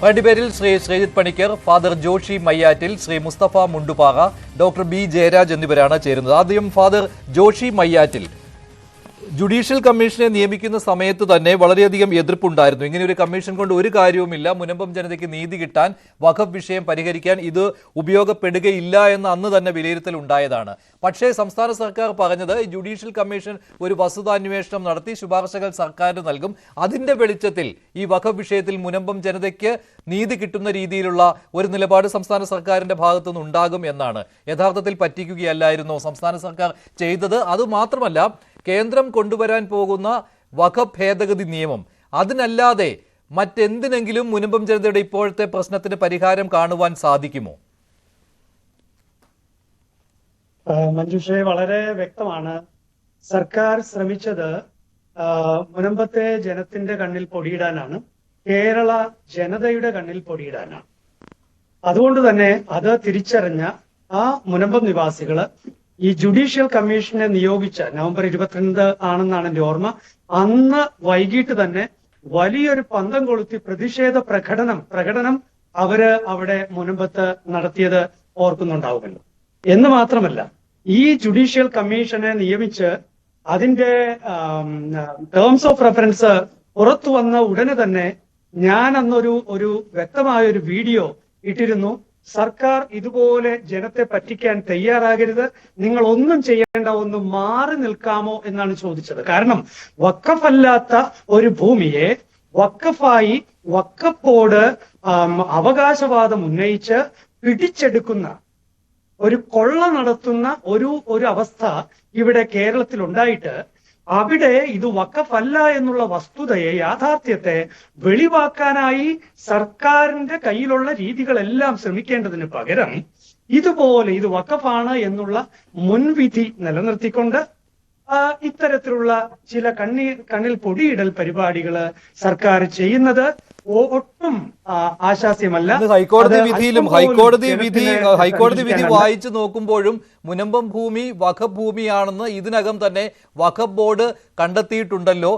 ഡിബേറ്റിൽ Shri Sreejith Panicker, father Joshi മയ്യാറ്റിൽ, Shri Mustafa Mundupara, doctor B Jayaraj എന്നിവരാണ് ചേരുന്നത്. ആദ്യം ഫാദർ ജോഷി മയ്യാറ്റിൽ. ജുഡീഷ്യൽ കമ്മീഷനെ നിയമിക്കുന്ന സമയത്ത് തന്നെ വളരെയധികം എതിർപ്പുണ്ടായിരുന്നു. ഇങ്ങനെ ഒരു കമ്മീഷൻ കൊണ്ട് ഒരു കാര്യവുമില്ല, മുനമ്പം ജനതയ്ക്ക് നീതി കിട്ടാൻ, വഖഫ് വിഷയം പരിഹരിക്കാൻ ഇത് ഉപയോഗപ്പെടുകയില്ല എന്ന് അന്ന് തന്നെ വിലയിരുത്തൽ ഉണ്ടായതാണ്. പക്ഷേ സംസ്ഥാന സർക്കാർ പറഞ്ഞത് ജുഡീഷ്യൽ കമ്മീഷൻ ഒരു വസ്തുതാന്വേഷണം നടത്തി ശുപാർശകൾ സർക്കാരിന് നൽകും, അതിന്റെ വെളിച്ചത്തിൽ ഈ വഖഫ് വിഷയത്തിൽ മുനമ്പം ജനതയ്ക്ക് നീതി കിട്ടുന്ന രീതിയിലുള്ള ഒരു നിലപാട് സംസ്ഥാന സർക്കാരിന്റെ ഭാഗത്തുനിന്ന് ഉണ്ടാകും എന്നാണ്. യഥാർത്ഥത്തിൽ പറ്റിക്കുകയല്ലായിരുന്നോ സംസ്ഥാന സർക്കാർ ചെയ്തത്? അതുമാത്രമല്ല, കേന്ദ്രം കൊണ്ടുവരാൻ പോകുന്ന വഖഫ് ഭേദഗതി നിയമം, അതിനല്ലാതെ മറ്റെന്തിനെങ്കിലും മുനമ്പം ജനതയുടെ ഇപ്പോഴത്തെ പ്രശ്നത്തിന് പരിഹാരം കാണുവാൻ സാധിക്കുമോ? മഞ്ജുഷേ, വളരെ വ്യക്തമാണ്. സർക്കാർ ശ്രമിച്ചത് മുനമ്പത്തെ ജനത്തിന്റെ കണ്ണിൽ പൊടിയിടാനാണ്, കേരള ജനതയുടെ കണ്ണിൽ പൊടിയിടാനാണ്. അതുകൊണ്ട് തന്നെ അത് തിരിച്ചറിഞ്ഞ ആ മുനമ്പം നിവാസികള് ഈ ജുഡീഷ്യൽ കമ്മീഷനെ നിയോഗിച്ച നവംബർ 22 ആണെന്നാണ് എന്റെ ഓർമ്മ, അന്ന് വൈകിട്ട് തന്നെ വലിയൊരു പന്തം കൊളുത്തി പ്രതിഷേധ പ്രകടനം അവര് അവിടെ മുനമ്പത്ത് നടത്തിയത് ഓർക്കുന്നുണ്ടാവുമല്ലോ. എന്ന് മാത്രമല്ല, ഈ ജുഡീഷ്യൽ കമ്മീഷനെ നിയമിച്ച് അതിന്റെ ടേംസ് ഓഫ് റെഫറൻസ് പുറത്തു വന്ന ഉടനെ തന്നെ ഞാൻ അന്നൊരു വ്യക്തമായ ഒരു വീഡിയോ ഇട്ടിരുന്നു. സർക്കാർ ഇതുപോലെ ജനത്തെ പറ്റിക്കാൻ തയ്യാറാകരുത്, നിങ്ങൾ ഒന്നും ചെയ്യേണ്ട, ഒന്ന് മാറി നിൽക്കാമോ എന്നാണ് ചോദിച്ചത്. കാരണം വഖഫ് അല്ലാത്ത ഒരു ഭൂമിയെ വഖഫായി വഖഫ് ബോർഡ് അവകാശവാദം ഉന്നയിച്ച് പിടിച്ചെടുക്കുന്ന, ഒരു കൊള്ള നടത്തുന്ന ഒരു അവസ്ഥ ഇവിടെ കേരളത്തിൽ ഉണ്ടായിട്ട്, അവിടെ ഇത് വഖഫ് അല്ല എന്നുള്ള വസ്തുതയെ, യാഥാർത്ഥ്യത്തെ വെളിവാക്കാനായി സർക്കാരിന്റെ കയ്യിലുള്ള രീതികളെല്ലാം ശ്രമിക്കേണ്ടതിന് പകരം ഇതുപോലെ ഇത് വഖഫാണ് എന്നുള്ള മുൻവിധി നിലനിർത്തിക്കൊണ്ട് ഇത്തരത്തിലുള്ള ചില കണ്ണിൽ പൊടിയിടൽ പരിപാടികള് സർക്കാർ ചെയ്യുന്നത് ഒട്ടും ആശാസ്യമല്ല. ഹൈക്കോടതി വിധി വായിച്ചു നോക്കുമ്പോഴും മുനമ്പം ഭൂമി വഖഫ് ഭൂമിയാണെന്ന് ഇതിനകം തന്നെ വഖഫ് ബോർഡ് കണ്ടെത്തിയിട്ടുണ്ടല്ലോ.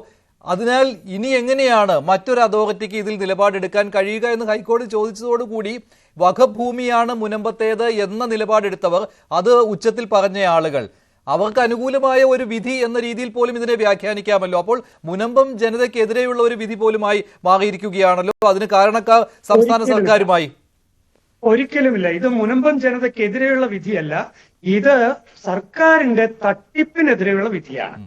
അതിനാൽ ഇനി എങ്ങനെയാണ് മറ്റൊരു അതോറിറ്റിക്ക് ഇതിൽ നിലപാടെടുക്കാൻ കഴിയുക എന്ന് ഹൈക്കോടതി ചോദിച്ചതോടുകൂടി വഖഫ് ഭൂമിയാണ് മുനമ്പത്തേത് എന്ന നിലപാടെടുത്തവർ, അത് ഉച്ചത്തിൽ പറഞ്ഞ ആളുകൾ, അവർക്ക് അനുകൂലമായ ഒരു വിധി എന്ന രീതിയിൽ പോലും ഇതിനെ വ്യാഖ്യാനിക്കാമല്ലോ. അപ്പോൾ മുനമ്പം ജനതയ്ക്കെതിരെയുള്ള ഒരു വിധി പോലുമായി മാറിയിരിക്കുകയാണല്ലോ. അതിന് കാരണക്കാർ സംസ്ഥാന സർക്കാരുമായി. ഒരിക്കലുമില്ല, ഇത് മുനമ്പം ജനതയ്ക്കെതിരെയുള്ള വിധിയല്ല, ഇത് സർക്കാരിന്റെ തട്ടിപ്പിനെതിരെയുള്ള വിധിയാണ്.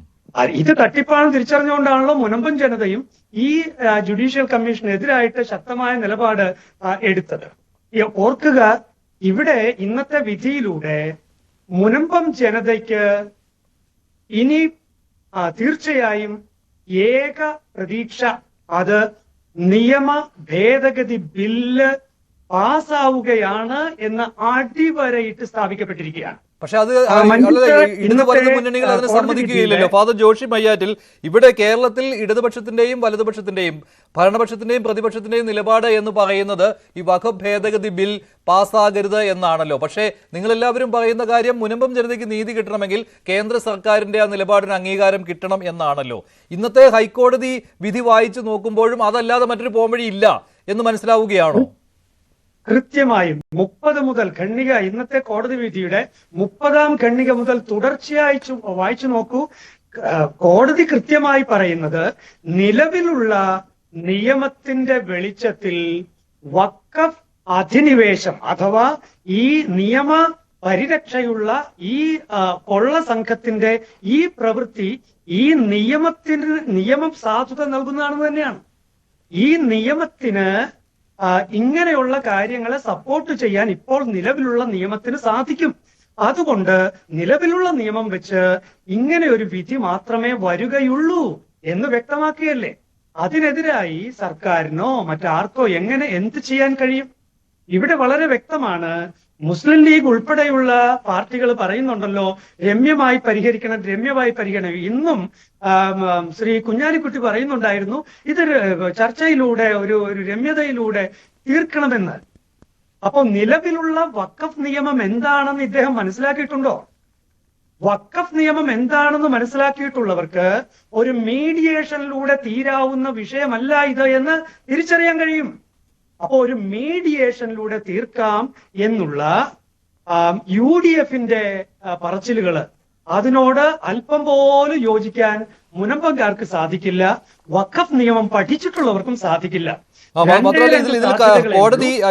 ഇത് തട്ടിപ്പാണ് തിരിച്ചറിഞ്ഞുകൊണ്ടാണല്ലോ മുനമ്പം ജനതയും ഈ ജുഡീഷ്യൽ കമ്മീഷനെതിരായിട്ട് ശക്തമായ നിലപാട് എടുത്തത്. ഓർക്കുക, ഇവിടെ ഇന്നത്തെ വിധിയിലൂടെ മുനമ്പം ജനതയ്ക്ക് ഇനി തീർച്ചയായും ഏക പ്രതീക്ഷ അത് നിയമ ഭേദഗതി ബില്ല് പാസ്സാവുകയാണ് എന്ന് അടിവരയിട്ട് സ്ഥാപിക്കപ്പെട്ടിരിക്കുകയാണ്. പക്ഷെ അത് ഇടതുപക്ഷ മുന്നണികൾ അതിനെ സമ്മതിക്കുകയില്ലല്ലോ. ഫാദർ ജോഷി മയ്യാറ്റിൽ, ഇവിടെ കേരളത്തിൽ ഇടതുപക്ഷത്തിന്റെയും വലതുപക്ഷത്തിന്റെയും ഭരണപക്ഷത്തിന്റെയും പ്രതിപക്ഷത്തിന്റെയും നിലപാട് എന്ന് പറയുന്നത് ഈ വഖഫ് ഭേദഗതി ബിൽ പാസ്സാകരുത് എന്നാണല്ലോ. പക്ഷേ നിങ്ങളെല്ലാവരും പറയുന്ന കാര്യം മുനമ്പം ജനതയ്ക്ക് നീതി കിട്ടണമെങ്കിൽ കേന്ദ്ര സർക്കാരിന്റെ ആ നിലപാടിന് അംഗീകാരം കിട്ടണം എന്നാണല്ലോ. ഇന്നത്തെ ഹൈക്കോടതി വിധി വായിച്ചു നോക്കുമ്പോഴും അതല്ലാതെ മറ്റൊരു പോംവഴി ഇല്ല എന്ന് മനസ്സിലാവുകയാണോ? കൃത്യമായും 30 മുതൽ ഖണ്ഡിക, ഇന്നത്തെ കോടതി വിധിയുടെ 30ാം ഖണ്ഡിക മുതൽ തുടർച്ചയായി വായിച്ചു നോക്കൂ. കോടതി കൃത്യമായി പറയുന്നത്, നിലവിലുള്ള നിയമത്തിന്റെ വെളിച്ചത്തിൽ വഖഫ് അധിനിവേശം അഥവാ ഈ നിയമ പരിരക്ഷയുള്ള ഈ കൊള്ള സംഘത്തിന്റെ ഈ പ്രവൃത്തി ഈ നിയമം സാധുത നൽകുന്നതാണെന്ന് തന്നെയാണ്. ഈ നിയമത്തിന് ഇങ്ങനെയുള്ള കാര്യങ്ങളെ സപ്പോർട്ട് ചെയ്യാൻ ഇപ്പോൾ നിലവിലുള്ള നിയമത്തിന് സാധിക്കും. അതുകൊണ്ട് നിലവിലുള്ള നിയമം വെച്ച് ഇങ്ങനെ ഒരു വിധി മാത്രമേ വരികയുള്ളൂ എന്ന് വ്യക്തമാക്കിയല്ലേ. അതിനെതിരായി സർക്കാരിനോ മറ്റാർക്കോ എന്ത് ചെയ്യാൻ കഴിയും? ഇവിടെ വളരെ വ്യക്തമാണ്. മുസ്ലിം ലീഗ് ഉൾപ്പെടെയുള്ള പാർട്ടികൾ പറയുന്നുണ്ടല്ലോ, രമ്യമായി പരിഹരിക്കണം. ഇന്നും ശ്രീ കുഞ്ഞാലിക്കുട്ടി പറയുന്നുണ്ടായിരുന്നു, ഇത് ചർച്ചയിലൂടെ ഒരു രമ്യതയിലൂടെ തീർക്കണമെന്ന്. അപ്പൊ നിലവിലുള്ള വഖഫ് നിയമം എന്താണെന്ന് ഇദ്ദേഹം മനസ്സിലാക്കിയിട്ടുണ്ടോ? വഖഫ് നിയമം എന്താണെന്ന് മനസ്സിലാക്കിയിട്ടുള്ളവർക്ക് ഒരു മീഡിയേഷനിലൂടെ തീരാവുന്ന വിഷയമല്ല ഇത് എന്ന് തിരിച്ചറിയാൻ കഴിയും. അപ്പൊ ഒരു മീഡിയേഷനിലൂടെ തീർക്കാം എന്നുള്ള UDFന്റെ പറച്ചിലുകള് അതിനോട് അല്പം പോലും യോജിക്കാൻ മുനമ്പംകാർക്ക് സാധിക്കില്ല. വഖഫ് നിയമം പഠിച്ചിട്ടുള്ളവർക്കും സാധിക്കില്ല. മാത്രമല്ല ഇതിൽ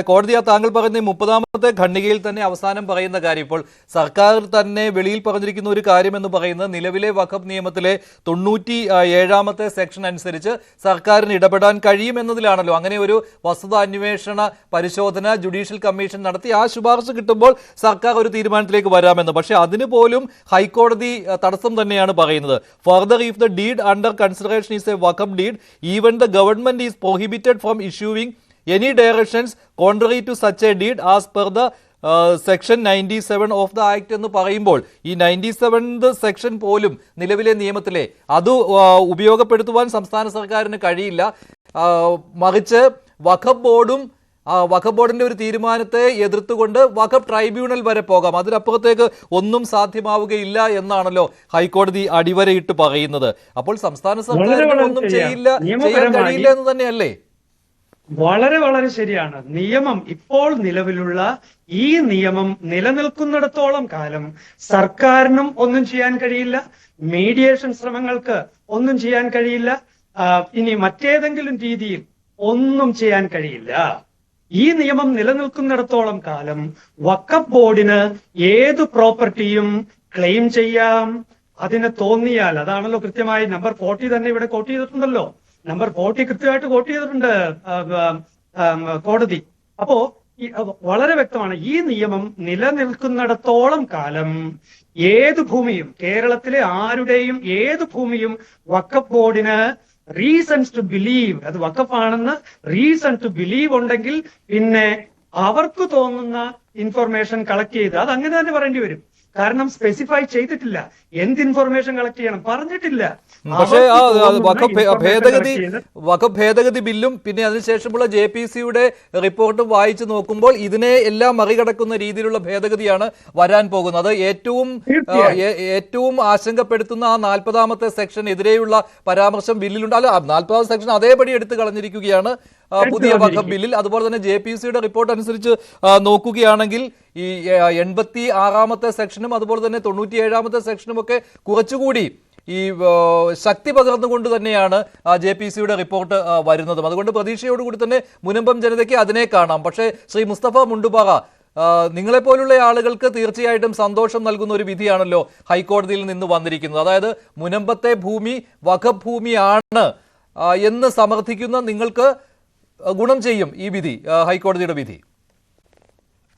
കോടതി താങ്കൾ പറയുന്ന 30ാമത്തെ ഖണ്ഡികയിൽ തന്നെ അവസാനം പറയുന്ന കാര്യം, ഇപ്പോൾ സർക്കാർ തന്നെ വെളിയിൽ പറഞ്ഞിരിക്കുന്ന ഒരു കാര്യം എന്ന് പറയുന്നത് നിലവിലെ വഖഫ് നിയമത്തിലെ 97ാമത്തെ സെക്ഷൻ അനുസരിച്ച് സർക്കാരിന് ഇടപെടാൻ കഴിയും എന്നതിലാണല്ലോ. അങ്ങനെ ഒരു വസ്തുതാ അന്വേഷണ പരിശോധന ജുഡീഷ്യൽ കമ്മീഷൻ നടത്തി ആ ശുപാർശ കിട്ടുമ്പോൾ സർക്കാർ ഒരു തീരുമാനത്തിലേക്ക് വരാമെന്ന്. പക്ഷേ അതിന് പോലും ഹൈക്കോടതി തടസ്സം തന്നെയാണ് പറയുന്നത്. Further if the deed under consideration is a Waqf deed, even the government is prohibited from issuing any directions contrary to such a deed as per the section 97 of the act എന്ന് പറയുമ്പോൾ ഈ 97th section പോലും നിലവിലെ നിയമത്തിലെ അത് ഉപയോഗപ്പെടുത്തുവാൻ സംസ്ഥാന സർക്കാരിന് കഴിയില്ല. മറിച്ച് വഖഫ് ബോർഡിന്റെ ഒരു തീരുമാനത്തെ എതിർത്തുകൊണ്ട് വഖഫ് ട്രൈബ്യൂണൽ വരെ പോകാം, അതിനപ്പുറത്തേക്ക് ഒന്നും സാധ്യമാവുകയില്ല എന്നാണല്ലോ ഹൈക്കോടതി അടിവരയിട്ട് പറയുന്നത്. അപ്പോൾ സംസ്ഥാന സർക്കാരിന് ഒന്നും ചെയ്യാൻ കഴിയില്ല എന്ന് തന്നെയല്ലേ? വളരെ വളരെ ശരിയാണ്. നിയമം ഇപ്പോൾ നിലവിലുള്ള ഈ നിയമം നിലനിൽക്കുന്നിടത്തോളം കാലം സർക്കാരിനും ഒന്നും ചെയ്യാൻ കഴിയില്ല, മീഡിയേഷൻ ശ്രമങ്ങൾക്ക് ഒന്നും ചെയ്യാൻ കഴിയില്ല, ഇനി മറ്റേതെങ്കിലും രീതിയിൽ ഒന്നും ചെയ്യാൻ കഴിയില്ല. ഈ നിയമം നിലനിൽക്കുന്നിടത്തോളം കാലം വഖഫ് ബോർഡിന് ഏത് പ്രോപ്പർട്ടിയും ക്ലെയിം ചെയ്യാം. അതിന് തോന്നിയാൽ, അതാണല്ലോ കൃത്യമായി നമ്പർ 40 തന്നെ ഇവിടെ കോട്ട് ചെയ്തിട്ടുണ്ടല്ലോ. നമ്പർ 40 കൃത്യമായിട്ട് കോട്ട് ചെയ്തിട്ടുണ്ട് കോടതി. അപ്പോ വളരെ വ്യക്തമാണ്, ഈ നിയമം നിലനിൽക്കുന്നിടത്തോളം കാലം ഏത് ഭൂമിയും, കേരളത്തിലെ ആരുടെയും ഏത് ഭൂമിയും വഖഫ് ബോർഡിന് റീസൺസ് ടു ബിലീവ്, അത് വഖഫാണെന്ന് റീസൺ ടു ബിലീവ് ഉണ്ടെങ്കിൽ പിന്നെ അവർക്ക് തോന്നുന്ന ഇൻഫർമേഷൻ കളക്ട് ചെയ്ത്, അത് അങ്ങനെ തന്നെ പറയേണ്ടി വരും. കാരണം സ്പെസിഫൈ ചെയ്തിട്ടില്ല എന്ത് ഇൻഫർമേഷൻ കളക്ട് ചെയ്യണം, പറഞ്ഞിട്ടില്ല. പക്ഷേ വഖഫ് ഭേദഗതി ബില്ലും പിന്നെ അതിനുശേഷമുള്ള JPCയുടെ റിപ്പോർട്ടും വായിച്ചു നോക്കുമ്പോൾ ഇതിനെ എല്ലാം മറികടക്കുന്ന രീതിയിലുള്ള ഭേദഗതിയാണ് വരാൻ പോകുന്നത്. ഏറ്റവും ആശങ്കപ്പെടുത്തുന്ന ആ 40ാമത്തെ സെക്ഷൻ എതിരെയുള്ള പരാമർശം ബില്ലിലുണ്ട്. അല്ല, 40ാമത്തെ സെക്ഷൻ അതേപടി എടുത്തു കളഞ്ഞിരിക്കുകയാണ് പുതിയ വഖഫ് ബില്ലിൽ. അതുപോലെ തന്നെ JPCയുടെ റിപ്പോർട്ട് അനുസരിച്ച് നോക്കുകയാണെങ്കിൽ ഈ 86ാമത്തെ സെക്ഷനും അതുപോലെ തന്നെ 97ാമത്തെ സെക്ഷനും ഒക്കെ കുറച്ചുകൂടി ഈ ശക്തി പകർന്നുകൊണ്ട് തന്നെയാണ് JPCയുടെ റിപ്പോർട്ട് വരുന്നതും. അതുകൊണ്ട് പ്രതീക്ഷയോടുകൂടി തന്നെ മുനമ്പം ജനതയ്ക്ക് അതിനെ കാണാം. പക്ഷേ ശ്രീ മുസ്തഫ മുണ്ടുപാറ, നിങ്ങളെപ്പോലുള്ള ആളുകൾക്ക് തീർച്ചയായിട്ടും സന്തോഷം നൽകുന്ന ഒരു വിധിയാണല്ലോ ഹൈക്കോടതിയിൽ നിന്ന് വന്നിരിക്കുന്നത്. അതായത് മുനമ്പത്തെ ഭൂമി വഖഫ് ഭൂമിയാണ് എന്ന് സമർത്ഥിക്കുന്ന നിങ്ങൾക്ക് ഗുണം ചെയ്യും ഈ വിധി, ഹൈക്കോടതിയുടെ വിധി.